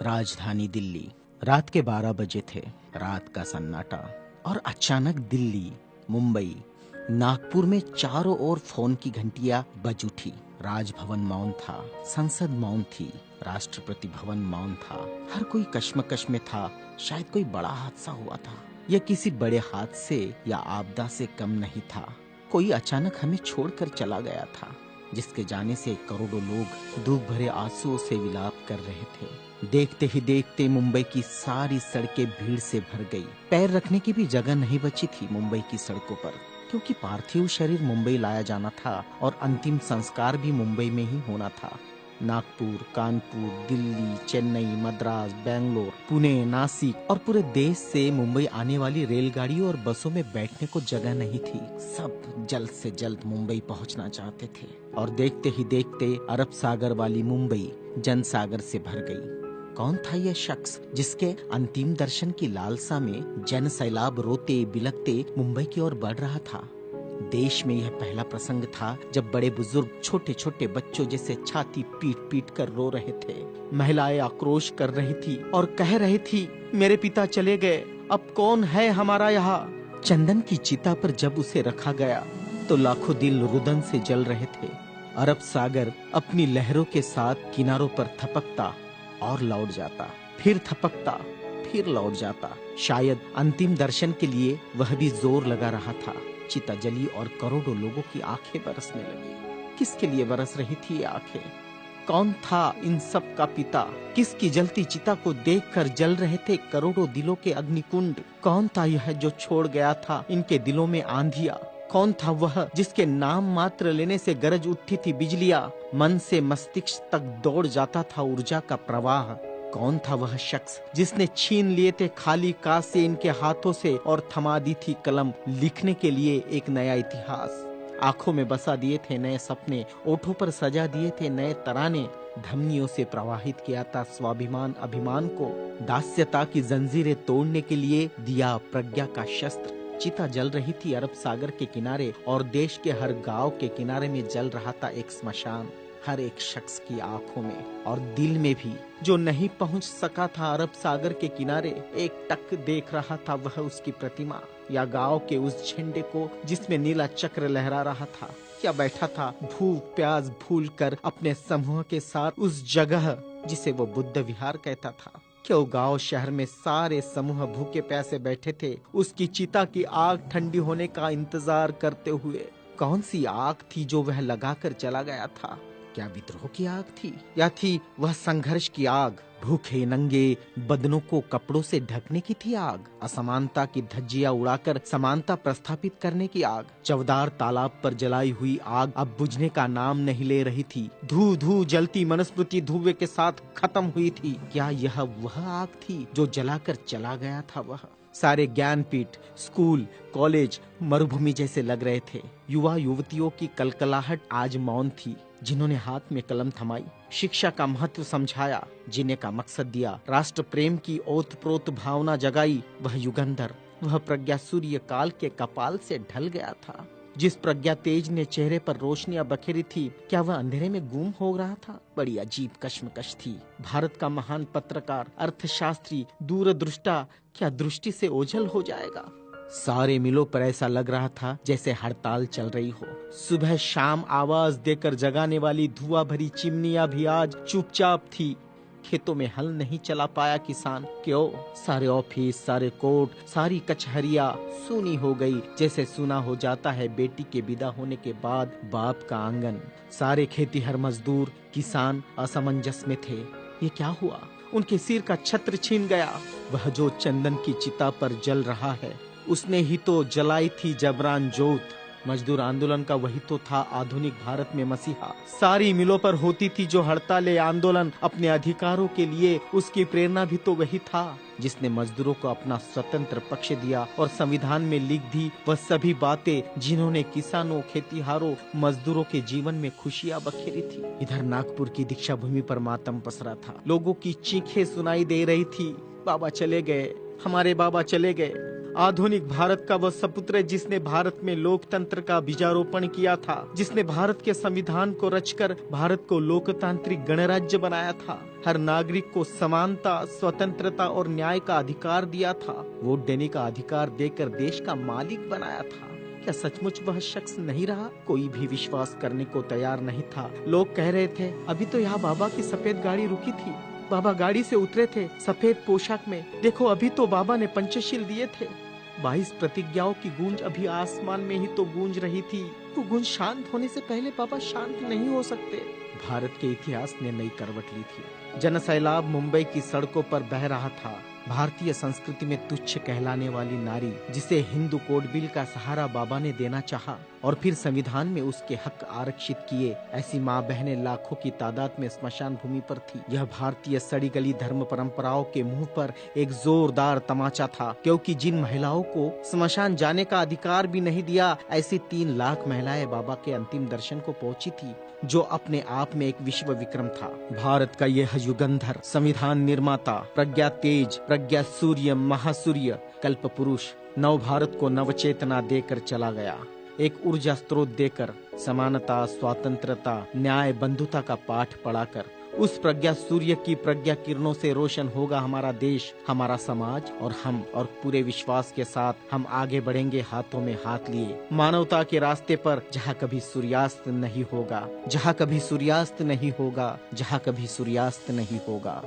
राजधानी दिल्ली। रात के 12 बजे थे। रात का सन्नाटा और अचानक दिल्ली, मुंबई, नागपुर में चारों ओर फोन की घंटियां बज उठी। राजभवन मौन था, संसद मौन थी, राष्ट्रपति भवन मौन था। हर कोई कश्मकश में था। शायद कोई बड़ा हादसा हुआ था। यह किसी बड़े हादसे या आपदा से कम नहीं था। कोई अचानक हमें छोड़कर चला गया था, जिसके जाने से करोड़ों लोग दुख भरे आंसुओं से विलाप कर रहे थे। देखते ही देखते मुंबई की सारी सड़कें भीड़ से भर गई। पैर रखने की भी जगह नहीं बची थी मुंबई की सड़कों पर, क्योंकि पार्थिव शरीर मुंबई लाया जाना था और अंतिम संस्कार भी मुंबई में ही होना था। नागपुर, कानपुर, दिल्ली, चेन्नई, मद्रास, बेंगलोर, पुणे, नासिक और पूरे देश से मुंबई आने वाली रेलगाड़ियों और बसों में बैठने को जगह नहीं थी। सब जल्द से जल्द मुंबई पहुंचना चाहते थे और देखते ही देखते अरब सागर वाली मुंबई जनसागर से भर गई। कौन था यह शख्स जिसके अंतिम दर्शन की लालसा में जन सैलाब रोते बिलखते मुंबई की ओर बढ़ रहा था? देश में यह पहला प्रसंग था जब बड़े बुजुर्ग छोटे छोटे बच्चों जैसे छाती पीट पीट कर रो रहे थे। महिलाएं आक्रोश कर रही थी और कह रही थी, मेरे पिता चले गए, अब कौन है हमारा यहाँ। चंदन की चिता पर जब उसे रखा गया तो लाखों दिल रुदन से जल रहे थे। अरब सागर अपनी लहरों के साथ किनारों पर थपकता और लौट जाता, फिर थपकता, फिर लौट जाता। शायद अंतिम दर्शन के लिए वह भी जोर लगा रहा था। चिता जली और करोड़ों लोगों की आंखें बरसने लगी। किसके लिए बरस रही थी ये आंखें? कौन था इन सब का पिता? किसकी जलती चिता को देखकर जल रहे थे करोड़ों दिलों के अग्निकुंड? कौन था यह जो छोड़ गया था इनके दिलों में आंधिया? कौन था वह जिसके नाम मात्र लेने से गरज उठती थी बिजलियां, मन से मस्तिष्क तक दौड़ जाता था ऊर्जा का प्रवाह? कौन था वह शख्स जिसने छीन लिए थे खाली कासे इनके हाथों से और थमा दी थी कलम लिखने के लिए एक नया इतिहास? आंखों में बसा दिए थे नए सपने, ओठों पर सजा दिए थे नए तराने, धमनियों से प्रवाहित किया था स्वाभिमान अभिमान को, दास्यता की जंजीरें तोड़ने के लिए दिया प्रज्ञा का शस्त्र। चिता जल रही थी अरब सागर के किनारे और देश के हर गांव के किनारे में जल रहा था एक स्मशान। हर एक शख्स की आंखों में और दिल में भी जो नहीं पहुंच सका था अरब सागर के किनारे, एक टक देख रहा था वह उसकी प्रतिमा या गांव के उस झंडे को जिसमें नीला चक्र लहरा रहा था, या बैठा था भूख प्यास भूल कर अपने समूह के साथ उस जगह जिसे वो बुद्ध विहार कहता था। क्यों गांव शहर में सारे समूह भूखे प्यासे बैठे थे उसकी चिता की आग ठंडी होने का इंतजार करते हुए। कौन सी आग थी जो वह लगाकर चला गया था? क्या विद्रोह की आग थी या थी वह संघर्ष की आग? भूखे नंगे बदनों को कपड़ों से ढकने की थी आग? असमानता की धज्जियां उड़ाकर समानता प्रस्थापित करने की आग? चवदार तालाब पर जलाई हुई आग अब बुझने का नाम नहीं ले रही थी। धू धू जलती मनुस्मृति धुएं के साथ खत्म हुई थी। क्या यह वह आग थी जो जलाकर चला गया था वह? सारे ज्ञानपीठ, स्कूल, कॉलेज मरुभूमि जैसे लग रहे थे। युवा युवतियों की कलकलाहट आज मौन थी। जिन्होंने हाथ में कलम थमाई, शिक्षा का महत्व समझाया, जीने का मकसद दिया, राष्ट्र प्रेम की ओतप्रोत भावना जगाई, वह युगंधर, वह प्रज्ञा सूर्य काल के कपाल से ढल गया था। जिस प्रज्ञा तेज ने चेहरे पर रोशनियां बखेरी थी, क्या वह अंधेरे में गुम हो रहा था? बड़ी अजीब कश्मकश थी। भारत का महान पत्रकार, अर्थशास्त्री, दूरदृष्टा क्या दृष्टि से ओझल हो जाएगा? सारे मिलों पर ऐसा लग रहा था जैसे हड़ताल चल रही हो। सुबह शाम आवाज देकर जगाने वाली धुआं भरी चिमनियां भी आज चुपचाप थी। खेतों में हल नहीं चला पाया किसान। क्यों? सारे ऑफिस, सारे कोर्ट, सारी कचहरियां सूनी हो गई, जैसे सूना हो जाता है बेटी के विदा होने के बाद बाप का आंगन। सारे खेतीहर मजदूर, किसान असमंजस में थे। ये क्या हुआ? उनके सिर का छत्र छीन गया। वह जो चंदन की चिता पर जल रहा है, उसने ही तो जलाई थी जबरान जोत। मजदूर आंदोलन का वही तो था आधुनिक भारत में मसीहा। सारी मिलों पर होती थी जो हड़तालें आंदोलन अपने अधिकारों के लिए, उसकी प्रेरणा भी तो वही था जिसने मजदूरों को अपना स्वतंत्र पक्ष दिया और संविधान में लिख दी वह सभी बातें जिन्होंने किसानों, खेतीहारों, मजदूरों के जीवन में खुशियां बखेरी थी। इधर नागपुर की दीक्षा भूमि पर मातम पसरा था। लोगों की चीखें सुनाई दे रही थी, बाबा चले गए, हमारे बाबा चले गए। आधुनिक भारत का वह सपुत्र है जिसने भारत में लोकतंत्र का बीजारोपण किया था, जिसने भारत के संविधान को रचकर भारत को लोकतांत्रिक गणराज्य बनाया था, हर नागरिक को समानता, स्वतंत्रता और न्याय का अधिकार दिया था, वोट देने का अधिकार देकर देश का मालिक बनाया था। क्या सचमुच वह शख्स नहीं रहा? कोई भी विश्वास करने को तैयार नहीं था। लोग कह रहे थे, अभी तो यहाँ बाबा की सफेद गाड़ी रुकी थी, बाबा गाड़ी से उतरे थे सफेद पोशाक में, देखो अभी तो बाबा ने पंचशील दिए थे। 22 प्रतिज्ञाओं की गूंज अभी आसमान में ही तो गूंज रही थी। वो गूंज शांत होने से पहले बाबा शांत नहीं हो सकते। भारत के इतिहास ने नई करवट ली थी। जनसैलाब मुंबई की सड़कों पर बह रहा था। भारतीय संस्कृति में तुच्छ कहलाने वाली नारी, जिसे हिंदू कोड बिल का सहारा बाबा ने देना चाहा और फिर संविधान में उसके हक आरक्षित किए, ऐसी माँ बहनें लाखों की तादाद में स्मशान भूमि पर थी। यह भारतीय सड़ी गली धर्म परंपराओं के मुंह पर एक जोरदार तमाचा था, क्योंकि जिन महिलाओं को स्मशान जाने का अधिकार भी नहीं दिया, ऐसी 3 लाख महिलाएं बाबा के अंतिम दर्शन को पहुंची थी, जो अपने आप में एक विश्व विक्रम था। भारत का यह युगंधर, संविधान निर्माता, प्रज्ञा तेज, प्रज्ञा सूर्य, महासूर्य, कल्प पुरुष नव भारत को नवचेतना देकर चला गया। एक ऊर्जा स्रोत देकर, समानता, स्वतंत्रता, न्याय, बंधुता का पाठ पढ़ाकर, उस प्रज्ञा सूर्य की प्रज्ञा किरणों से रोशन होगा हमारा देश, हमारा समाज और हम। और पूरे विश्वास के साथ हम आगे बढ़ेंगे हाथों में हाथ लिए, मानवता के रास्ते पर, जहाँ कभी सूर्यास्त नहीं होगा, जहाँ कभी सूर्यास्त नहीं होगा, जहाँ कभी सूर्यास्त नहीं होगा।